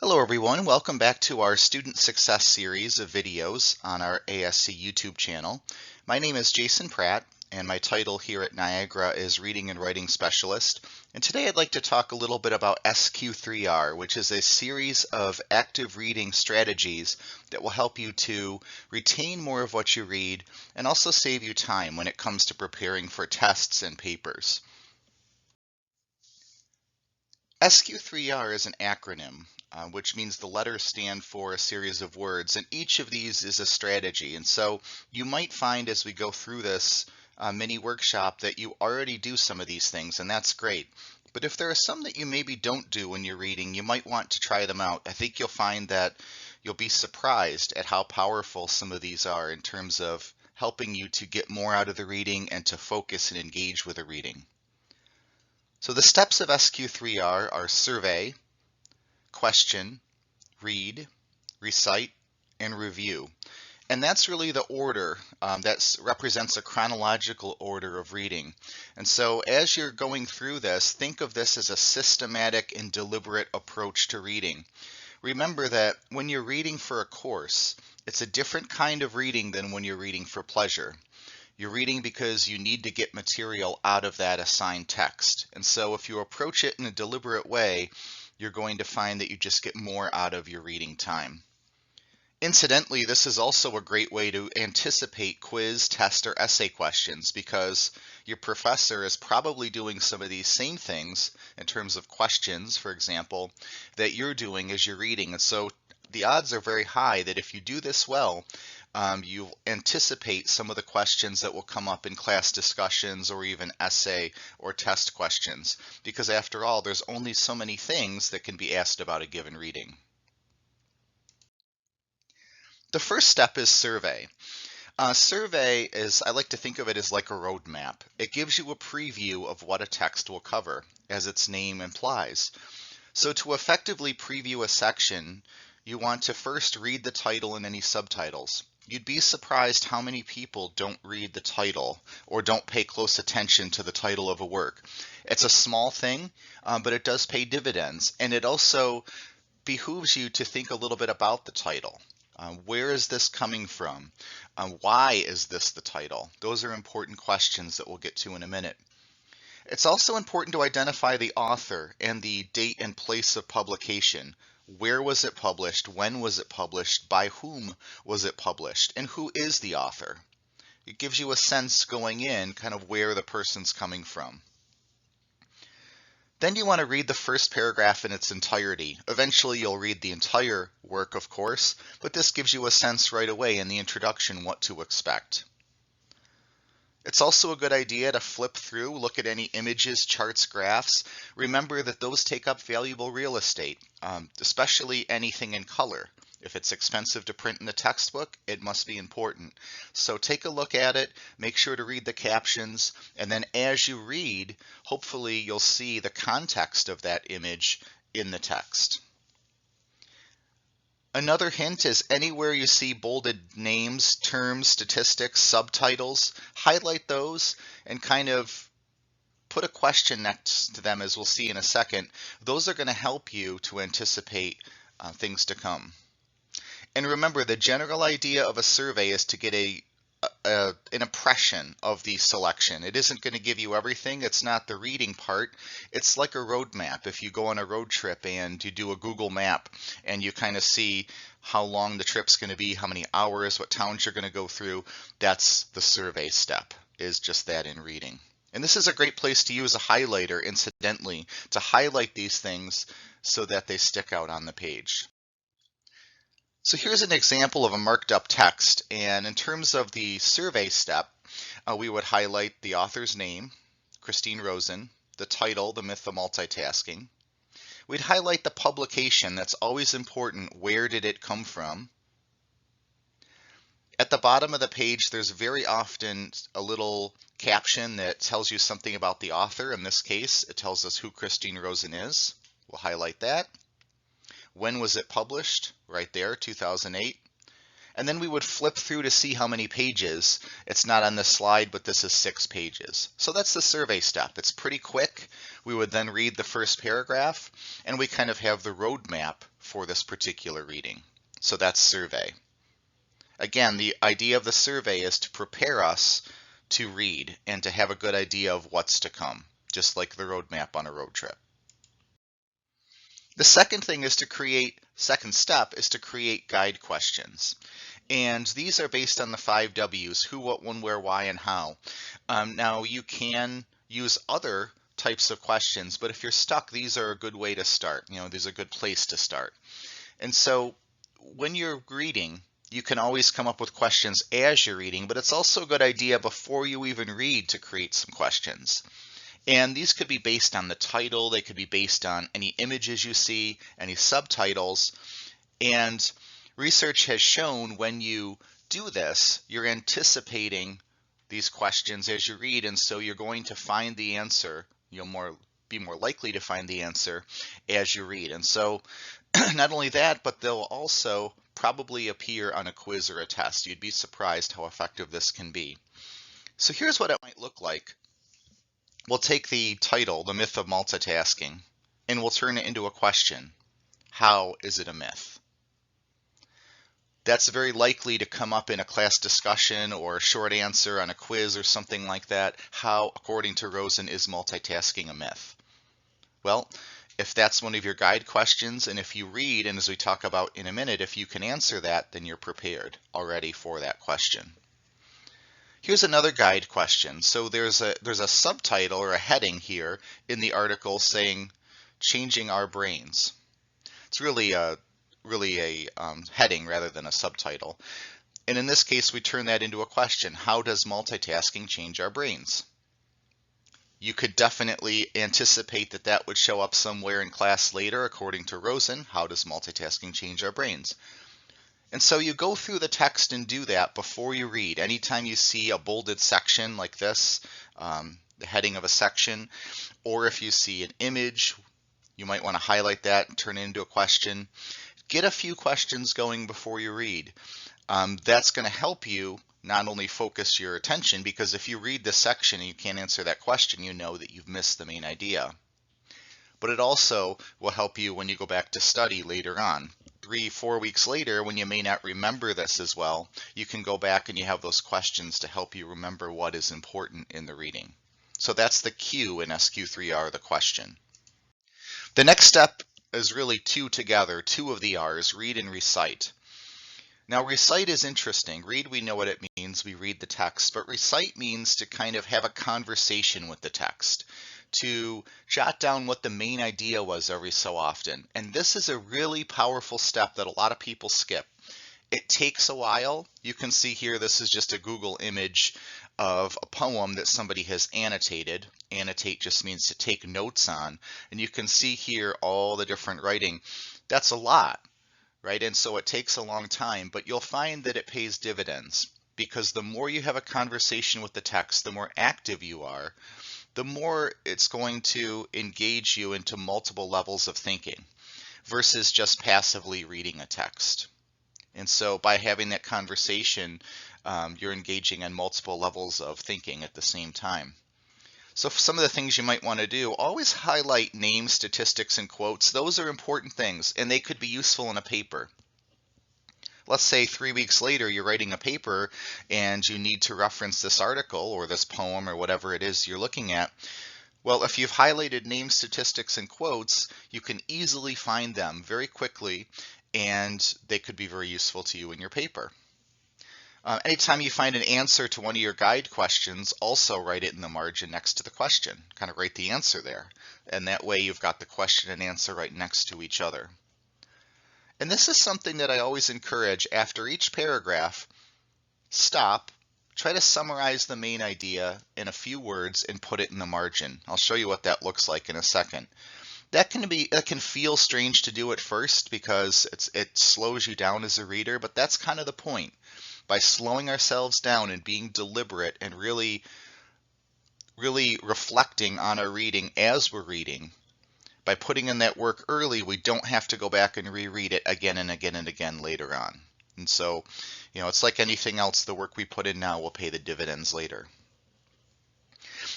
Hello everyone, welcome back to our Student Success series of videos on our ASC YouTube channel. My name is Jason Pratt and my title here at Niagara is Reading and Writing Specialist. And today I'd like to talk a little bit about SQ3R, which is a series of active reading strategies that will help you to retain more of what you read and also save you time when it comes to preparing for tests and papers. SQ3R is an acronym, which means the letters stand for a series of words, and each of these is a strategy. And so you might find as we go through this mini workshop that you already do some of these things, and that's great. But if there are some that you maybe don't do when you're reading, you might want to try them out. I think you'll find that you'll be surprised at how powerful some of these are in terms of helping you to get more out of the reading and to focus and engage with the reading. So the steps of SQ3R are survey, question, read, recite, and review. And that's really the order that represents a chronological order of reading. And so as you're going through this, think of this as a systematic and deliberate approach to reading. Remember that when you're reading for a course, it's a different kind of reading than when you're reading for pleasure. You're reading because you need to get material out of that assigned text. And so if you approach it in a deliberate way, you're going to find that you just get more out of your reading time. Incidentally, this is also a great way to anticipate quiz, test, or essay questions because your professor is probably doing some of these same things in terms of questions, for example, that you're doing as you're reading. And so the odds are very high that if you do this well, you'll anticipate some of the questions that will come up in class discussions or even essay or test questions, because after all, there's only so many things that can be asked about a given reading. The first step is survey. Survey is, I like to think of it as like a roadmap. It gives you a preview of what a text will cover, as its name implies. So to effectively preview a section, you want to first read the title and any subtitles. You'd be surprised how many people don't read the title or don't pay close attention to the title of a work. It's a small thing, but it does pay dividends, and it also behooves you to think a little bit about the title. Where is this coming from? Why is this the title? Those are important questions that we'll get to in a minute. It's also important to identify the author and the date and place of publication. Where was it published? When was it published? By whom was it published? And who is the author? It gives you a sense going in kind of where the person's coming from. Then you want to read the first paragraph in its entirety. Eventually you'll read the entire work, of course, but this gives you a sense right away in the introduction what to expect. It's also a good idea to flip through, look at any images, charts, graphs. Remember that those take up valuable real estate, especially anything in color. If it's expensive to print in the textbook, it must be important. So take a look at it, make sure to read the captions, and then as you read, hopefully you'll see the context of that image in the text. Another hint is anywhere you see bolded names, terms, statistics, subtitles, highlight those and kind of put a question next to them, as we'll see in a second. Those are going to help you to anticipate things to come. And remember, the general idea of a survey is to get an impression of the selection. It isn't going to give you everything. It's not the reading part. It's like a road map. If you go on a road trip and you do a Google map and you kind of see how long the trip's going to be, how many hours, what towns you're going to go through, that's the survey step, is just that in reading. And this is a great place to use a highlighter, incidentally, to highlight these things so that they stick out on the page. So here's an example of a marked up text, and in terms of the survey step, we would highlight the author's name, Christine Rosen, the title, The Myth of Multitasking. We'd highlight the publication. That's always important. Where did it come from? At the bottom of the page, there's very often a little caption that tells you something about the author. In this case, it tells us who Christine Rosen is. We'll highlight that. When was it published? Right there, 2008. And then we would flip through to see how many pages. It's not on this slide, but this is 6 pages. So that's the survey step. It's pretty quick. We would then read the first paragraph, and we kind of have the roadmap for this particular reading. So that's survey. Again, the idea of the survey is to prepare us to read and to have a good idea of what's to come, just like the roadmap on a road trip. The second step is to create guide questions. And these are based on the 5 W's: who, what, when, where, why, and how. Now you can use other types of questions, but if you're stuck, these are a good way to start. These are a good place to start. And so when you're reading, you can always come up with questions as you're reading, but it's also a good idea before you even read to create some questions. And these could be based on the title, they could be based on any images you see, any subtitles. And research has shown when you do this, you're anticipating these questions as you read, and so you're going to find the answer. You'll be more likely to find the answer as you read. And so not only that, but they'll also probably appear on a quiz or a test. You'd be surprised how effective this can be. So here's what it might look like. We'll take the title, The Myth of Multitasking, and we'll turn it into a question. How is it a myth? That's very likely to come up in a class discussion or a short answer on a quiz or something like that. How, according to Rosen, is multitasking a myth? Well, if that's one of your guide questions, and if you read, and as we talk about in a minute, if you can answer that, then you're prepared already for that question. Here's another guide question. So there's a subtitle or a heading here in the article saying changing our brains. It's really a heading rather than a subtitle. And in this case, we turn that into a question. How does multitasking change our brains? You could definitely anticipate that that would show up somewhere in class later, according to Rosen. How does multitasking change our brains? And so you go through the text and do that before you read. Anytime you see a bolded section like this, the heading of a section, or if you see an image, you might want to highlight that and turn it into a question. Get a few questions going before you read. That's going to help you not only focus your attention, because if you read this section and you can't answer that question, you know that you've missed the main idea. But it also will help you when you go back to study later on. 3-4 weeks later, when you may not remember this as well, you can go back and you have those questions to help you remember what is important in the reading. So that's the Q in SQ3R, the question. The next step is really two together, two of the R's, read and recite. Now recite is interesting. Read, we know what it means, we read the text, but recite means to kind of have a conversation with the text, to jot down what the main idea was every so often. And this is a really powerful step that a lot of people skip. It takes a while. You can see here, this is just a Google image of a poem that somebody has annotated. Annotate just means to take notes on. And you can see here all the different writing. That's a lot, right? And so it takes a long time, but you'll find that it pays dividends, because the more you have a conversation with the text, the more active you are, the more it's going to engage you into multiple levels of thinking versus just passively reading a text. And so by having that conversation, you're engaging on multiple levels of thinking at the same time. So some of the things you might want to do, always highlight names, statistics, and quotes. Those are important things, and they could be useful in a paper. Let's say 3 weeks later you're writing a paper and you need to reference this article or this poem or whatever it is you're looking at. Well, if you've highlighted names, statistics, and quotes, you can easily find them very quickly, and they could be very useful to you in your paper. Anytime you find an answer to one of your guide questions, also write it in the margin next to the question. Kind of write the answer there, and that way you've got the question and answer right next to each other. And this is something that I always encourage. After each paragraph, stop, try to summarize the main idea in a few words and put it in the margin. I'll show you what that looks like in a second. That can feel strange to do at first because it slows you down as a reader, but that's kind of the point. By slowing ourselves down and being deliberate and really reflecting on our reading as we're reading, by putting in that work early, we don't have to go back and reread it again and again and again later on. And so, it's like anything else, the work we put in now will pay the dividends later.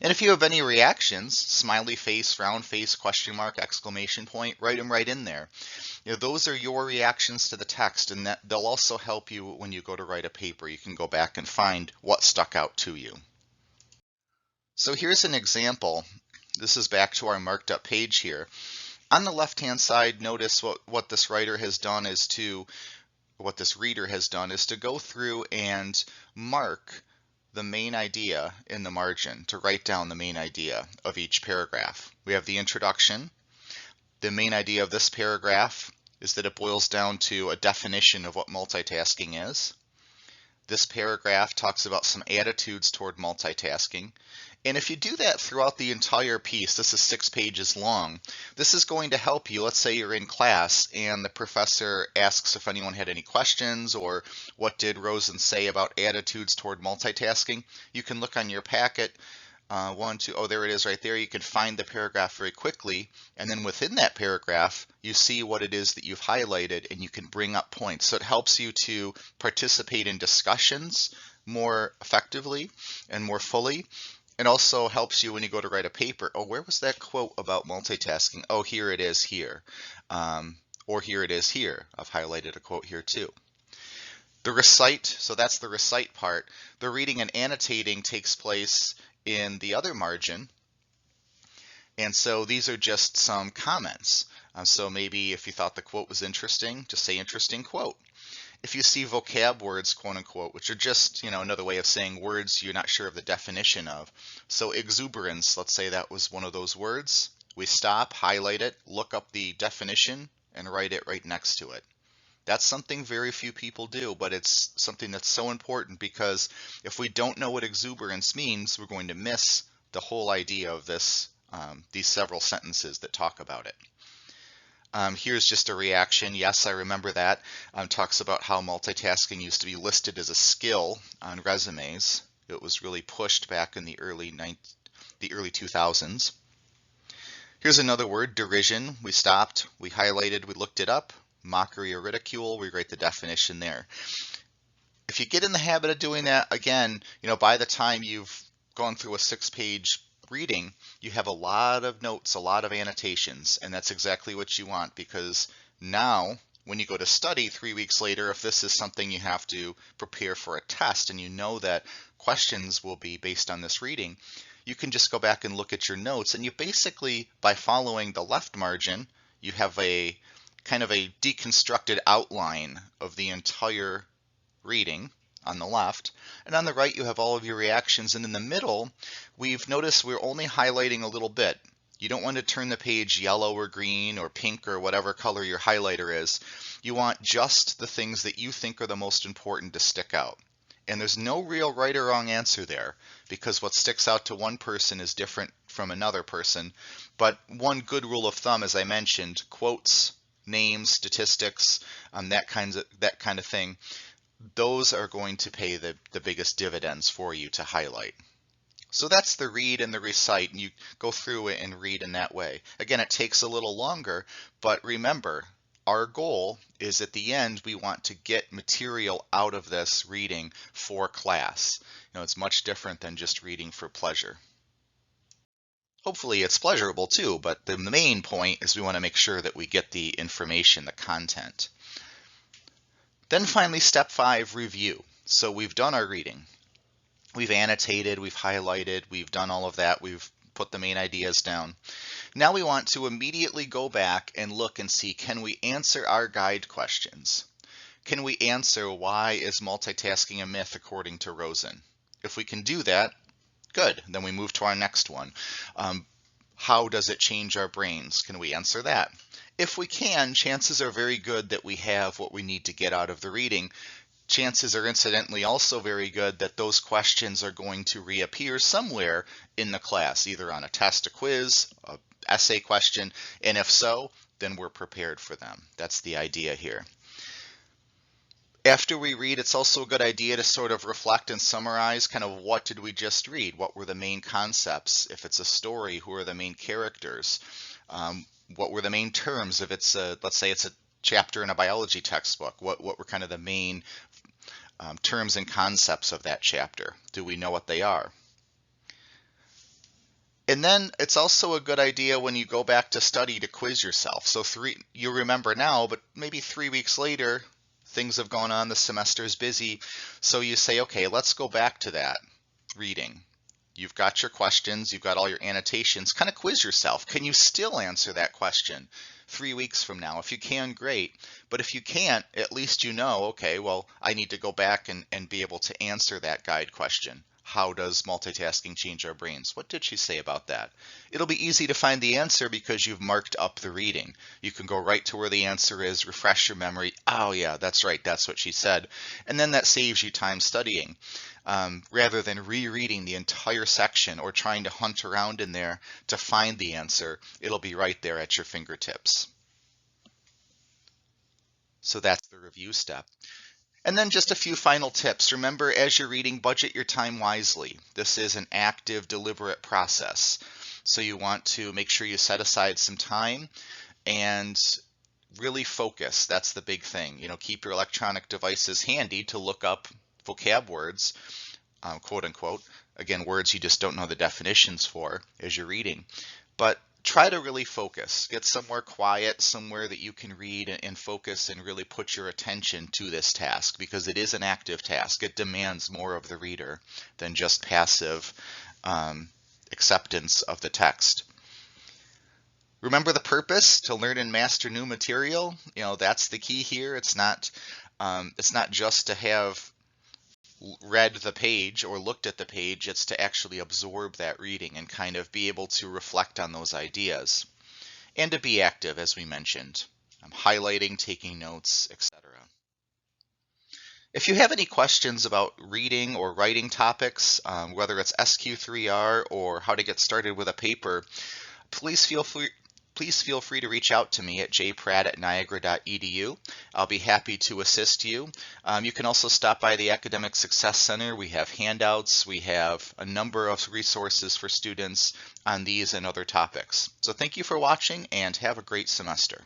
And if you have any reactions, smiley face, round face, question mark, exclamation point, write them right in there. Those are your reactions to the text, and that they'll also help you when you go to write a paper. You can go back and find what stuck out to you. So here's an example. This is back to our marked up page here. On the left-hand side, notice what this reader has done is to go through and mark the main idea in the margin, to write down the main idea of each paragraph. We have the introduction. The main idea of this paragraph is that it boils down to a definition of what multitasking is. This paragraph talks about some attitudes toward multitasking. And if you do that throughout the entire piece, this is 6 pages long, this is going to help you. Let's say you're in class and the professor asks if anyone had any questions or what did Rosen say about attitudes toward multitasking. You can look on your packet, there it is right there. You can find the paragraph very quickly, and then within that paragraph you see what it is that you've highlighted, and you can bring up points. So it helps you to participate in discussions more effectively and more fully. It also helps you when you go to write a paper. Oh, where was that quote about multitasking? Oh, here it is here. Or here it is here. I've highlighted a quote here too. The recite, so that's the recite part. The reading and annotating takes place in the other margin. And so these are just some comments. So maybe if you thought the quote was interesting, just say interesting quote. If you see vocab words, quote unquote, which are just, another way of saying words you're not sure of the definition of. So exuberance, let's say that was one of those words. We stop, highlight it, look up the definition, and write it right next to it. That's something very few people do, but it's something that's so important, because if we don't know what exuberance means, we're going to miss the whole idea of this, these several sentences that talk about it. Here's just a reaction. Yes, I remember that. Talks about how multitasking used to be listed as a skill on resumes. It was really pushed back in the early 2000s. Here's another word, derision. We stopped, we highlighted, we looked it up. Mockery or ridicule, we write the definition there. If you get in the habit of doing that, again, by the time you've gone through a 6-page reading, you have a lot of notes, a lot of annotations, and that's exactly what you want, because now when you go to study 3 weeks later, if this is something you have to prepare for a test and you know that questions will be based on this reading, you can just go back and look at your notes, and you basically, by following the left margin, you have a kind of a deconstructed outline of the entire reading on the left, and on the right you have all of your reactions, and in the middle we've noticed we're only highlighting a little bit. You don't want to turn the page yellow or green or pink or whatever color your highlighter is. You want just the things that you think are the most important to stick out. And there's no real right or wrong answer there, because what sticks out to one person is different from another person. But one good rule of thumb, as I mentioned, quotes, names, statistics, that kind of thing, those are going to pay the biggest dividends for you to highlight. So that's the read and the recite, and you go through it and read in that way. Again, it takes a little longer, but remember, our goal is at the end we want to get material out of this reading for class. It's much different than just reading for pleasure. Hopefully it's pleasurable too, but the main point is we want to make sure that we get the information, the content. Then finally, step 5, review. So we've done our reading. We've annotated, we've highlighted, we've done all of that, we've put the main ideas down. Now we want to immediately go back and look and see, can we answer our guide questions? Can we answer why is multitasking a myth according to Rosen? If we can do that, good. Then we move to our next one. How does it change our brains? Can we answer that? If we can, chances are very good that we have what we need to get out of the reading. Chances are incidentally also very good that those questions are going to reappear somewhere in the class, either on a test, a quiz, an essay question, and if so, then we're prepared for them. That's the idea here. After we read, it's also a good idea to sort of reflect and summarize kind of what did we just read? What were the main concepts? If it's a story, who are the main characters? What were the main terms? If it's let's say it's a chapter in a biology textbook, what were kind of the main terms and concepts of that chapter? Do we know what they are? And then it's also a good idea when you go back to study to quiz yourself. So you remember now, but maybe 3 weeks later, things have gone on, the semester is busy. So you say, okay, let's go back to that reading. You've got your questions, you've got all your annotations, kind of quiz yourself. Can you still answer that question 3 weeks from now? If you can, great. But if you can't, at least you know, okay, well, I need to go back and be able to answer that guide question. How does multitasking change our brains? What did she say about that? It'll be easy to find the answer because you've marked up the reading. You can go right to where the answer is, refresh your memory. Oh yeah, that's right, that's what she said. And then that saves you time studying. Rather than rereading the entire section or trying to hunt around in there to find the answer, it'll be right there at your fingertips. So that's the review step. And then just a few final tips. Remember, as you're reading, budget your time wisely. This is an active, deliberate process. So you want to make sure you set aside some time and really focus. That's the big thing. Keep your electronic devices handy to look up vocab words, quote unquote. Again, words you just don't know the definitions for as you're reading. But try to really focus. Get somewhere quiet, somewhere that you can read and focus and really put your attention to this task, because it is an active task. It demands more of the reader than just passive acceptance of the text. Remember the purpose, to learn and master new material. That's the key here. It's not just to have read the page or looked at the page. It's to actually absorb that reading and kind of be able to reflect on those ideas, and to be active, as we mentioned, highlighting, taking notes, etc. If you have any questions about reading or writing topics, whether it's SQ3R or how to get started with a paper, please feel free to reach out to me at jpratt@niagara.edu. I'll be happy to assist you. You can also stop by the Academic Success Center. We have handouts. We have a number of resources for students on these and other topics. So thank you for watching, and have a great semester.